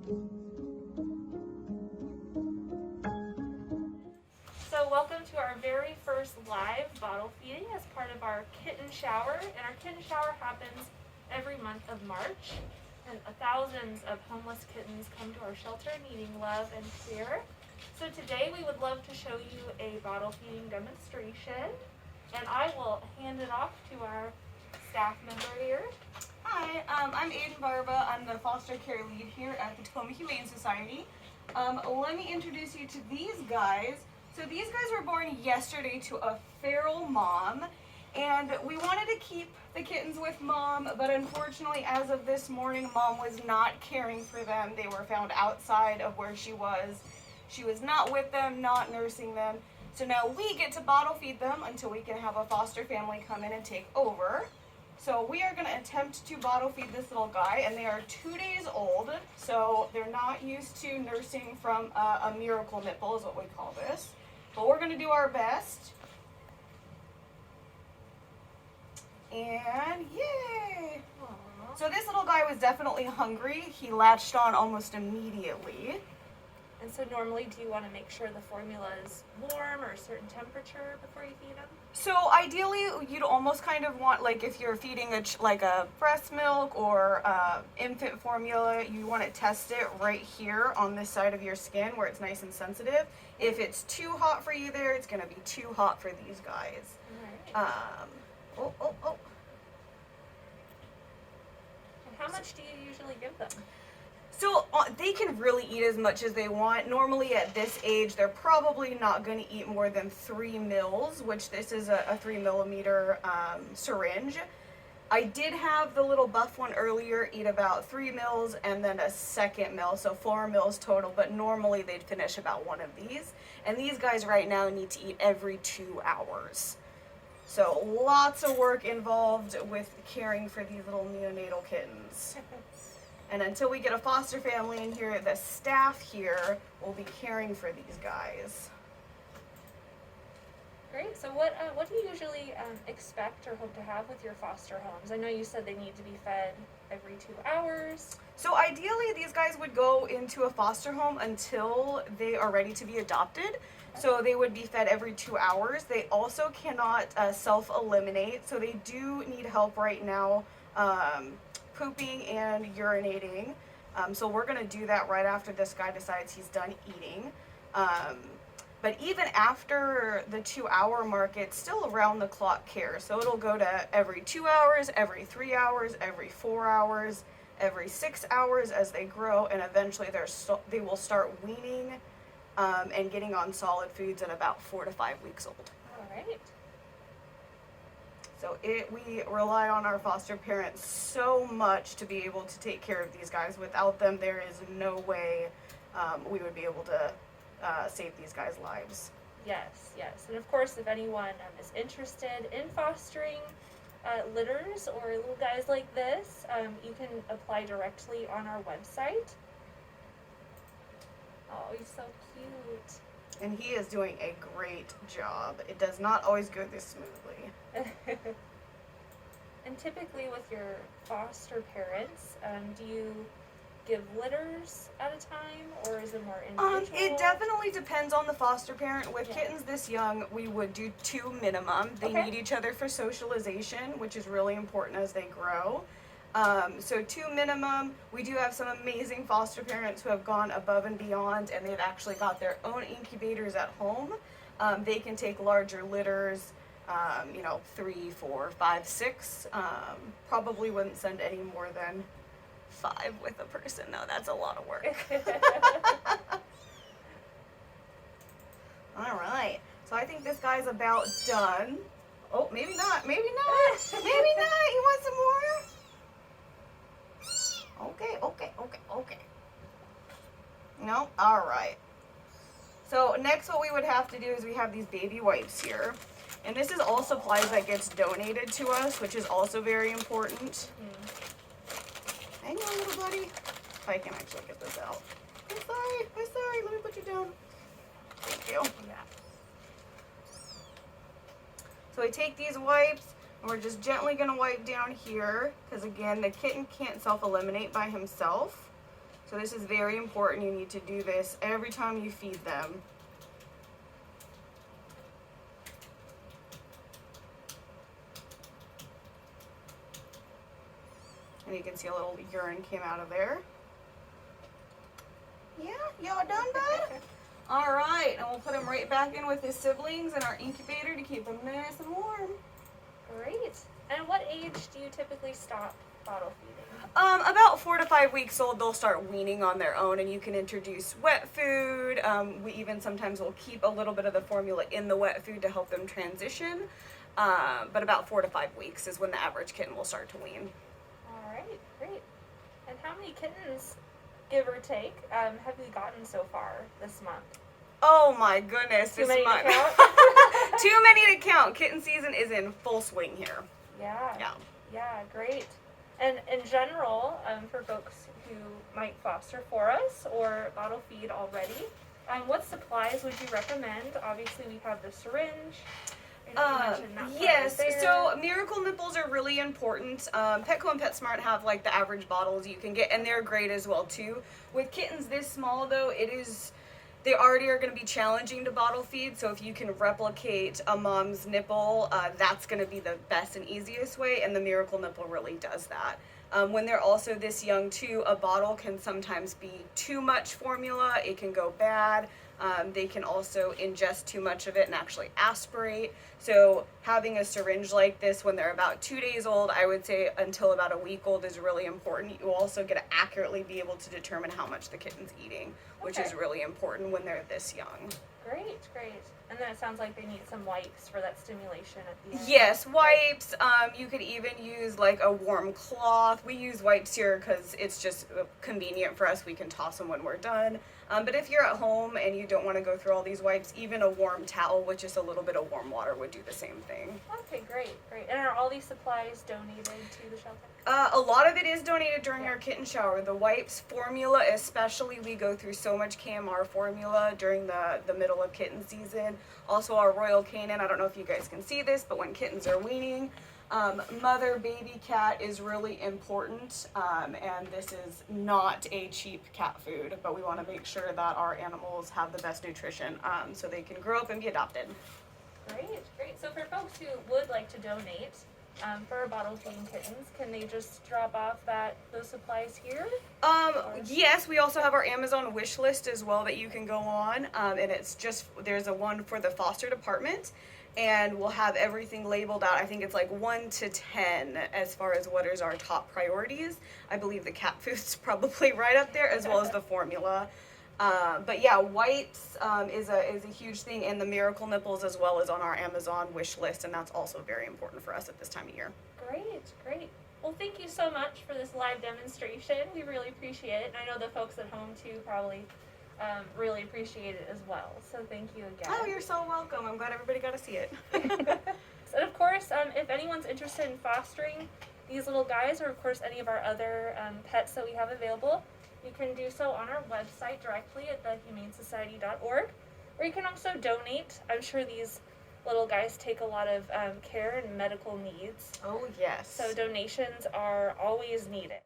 So welcome to our very first live bottle feeding as part of our Kitten Shower. And our Kitten Shower happens every month of March. And thousands of homeless kittens come to our shelter needing love and care. So today we would love to show you a bottle feeding demonstration. And I will hand it off to our staff member here. Hi, I'm Aidan Barba. I'm the foster care lead here at the Tacoma Humane Society. Let me introduce you to these guys. So these guys were born yesterday to a feral mom, and we wanted to keep the kittens with mom, but unfortunately as of this morning, mom was not caring for them. They were found outside of where she was. She was not with them, not nursing them. So now we get to bottle feed them until we can have a foster family come in and take over. So we are going to attempt to bottle feed this little guy, and they are 2 days old, so they're not used to nursing from a miracle nipple is what we call this. But we're going to do our best. And yay! Aww. So this little guy was definitely hungry. He latched on almost immediately. And so normally do you want to make sure the formula is warm or a certain temperature before you feed them? So ideally, you'd almost kind of want, like if you're feeding like a breast milk or infant formula, you want to test it right here on this side of your skin where it's nice and sensitive. If it's too hot for you there, it's going to be too hot for these guys. All right. Oh. And how much do you usually give them? So they can really eat as much as they want. Normally at this age, they're probably not going to eat more than 3 mils, which this is a 3 millimeter syringe. I did have the little buff one earlier eat about 3 mils and then a second mil, so 4 mils total, but normally they'd finish about one of these. And these guys right now need to eat every 2 hours. So lots of work involved with caring for these little neonatal kittens. And until we get a foster family in here, the staff here will be caring for these guys. Great. So what do you usually expect or hope to have with your foster homes? I know you said they need to be fed every 2 hours. So ideally, these guys would go into a foster home until they are ready to be adopted. So they would be fed every 2 hours. They also cannot self-eliminate, so they do need help right now pooping and urinating. So we're going to do that right after this guy decides he's done eating. But even after the 2 hour mark, it's still around the clock care. So it'll go to every 2 hours, every 3 hours, every 4 hours, every 6 hours as they grow, and eventually they will start weaning and getting on solid foods at about 4 to 5 weeks old. All right. So we rely on our foster parents so much to be able to take care of these guys. Without them, there is no way we would be able to save these guys' lives. Yes. And of course, if anyone is interested in fostering litters or little guys like this, you can apply directly on our website. Oh, he's so cute. And he is doing a great job. It does not always go this smoothly. And typically with your foster parents, do you give litters at a time, or is it more individual? It definitely depends on the foster parent. With Yeah. kittens this young, we would do 2 minimum. They Okay. need each other for socialization, which is really important as they grow. So 2 minimum. We do have some amazing foster parents who have gone above and beyond, and they've actually got their own incubators at home. They can take larger litters, 3, 4, 5, 6. Probably wouldn't send any more than 5 with a person. No, that's a lot of work. All right. So I think this guy's about done. Oh, maybe not. Maybe not. Maybe not. You want some more? Okay. No? All right. So next what we would have to do is we have these baby wipes here. And this is all supplies that gets donated to us, which is also very important. Hang on, little buddy. If I can actually get this out. I'm sorry. Let me put you down. Thank you. Yeah. So we take these wipes, and we're just gently going to wipe down here, because again, the kitten can't self-eliminate by himself. So this is very important. You need to do this every time you feed them. And you can see a little urine came out of there. Yeah, y'all done, bud? All right, and we'll put him right back in with his siblings in our incubator to keep him nice and warm. Great. And what age do you typically stop bottle feeding? About 4 to 5 weeks old, they'll start weaning on their own, and you can introduce wet food. We even sometimes will keep a little bit of the formula in the wet food to help them transition. But about 4 to 5 weeks is when the average kitten will start to wean. All right, great. And how many kittens, give or take, have you gotten so far this month? Oh my goodness, Too many to count? Too many to count. Kitten season is in full swing here. Yeah, great. And in general, for folks who might foster for us or bottle feed already, what supplies would you recommend? Obviously, we have the syringe. I know you mentioned that part Yes, right there. so miracle nipples are really important. Petco and PetSmart have like the average bottles you can get, and they're great as well too. With kittens this small though, they already are going to be challenging to bottle feed, so if you can replicate a mom's nipple, that's going to be the best and easiest way, and the miracle nipple really does that. When they're also this young too, a bottle can sometimes be too much formula, it can go bad. They can also ingest too much of it and actually aspirate. So having a syringe like this when they're about 2 days old, I would say until about a week old, is really important. You also get to accurately be able to determine how much the kitten's eating, which is really important when they're this young. Great. And then it sounds like they need some wipes for that stimulation at the end. Yes, wipes. You could even use like a warm cloth. We use wipes here because it's just convenient for us. We can toss them when we're done. But if you're at home and you don't want to go through all these wipes, even a warm towel with just a little bit of warm water would do the same thing. Okay, great. And are all these supplies donated to the shelter? A lot of it is donated during our kitten shower. The wipes, formula especially, we go through so much KMR formula during the middle of kitten season. Also our Royal Canin, I don't know if you guys can see this, but when kittens are weaning, mother baby cat is really important, and this is not a cheap cat food, but we want to make sure that our animals have the best nutrition so they can grow up and be adopted. Great. So for folks who would like to donate for bottle feeding kittens, can they just drop off those supplies here? Yes, we also have our Amazon wish list as well that you can go on, and it's just, there's a one for the foster department, and we'll have everything labeled out. I think it's like 1 to 10 as far as what is our top priorities. I believe the cat food's probably right up there, as well as the formula. But yeah, wipes is a huge thing, and the miracle nipples as well is on our Amazon wish list, and that's also very important for us at this time of year. Great. Well, thank you so much for this live demonstration. We really appreciate it, and I know the folks at home too probably really appreciate it as well. So thank you again. Oh, you're so welcome. I'm glad everybody got to see it. And of course, if anyone's interested in fostering these little guys, or of course any of our other pets that we have available, you can do so on our website directly at thehumanesociety.org, or you can also donate. I'm sure these little guys take a lot of care and medical needs. Oh, yes. So donations are always needed.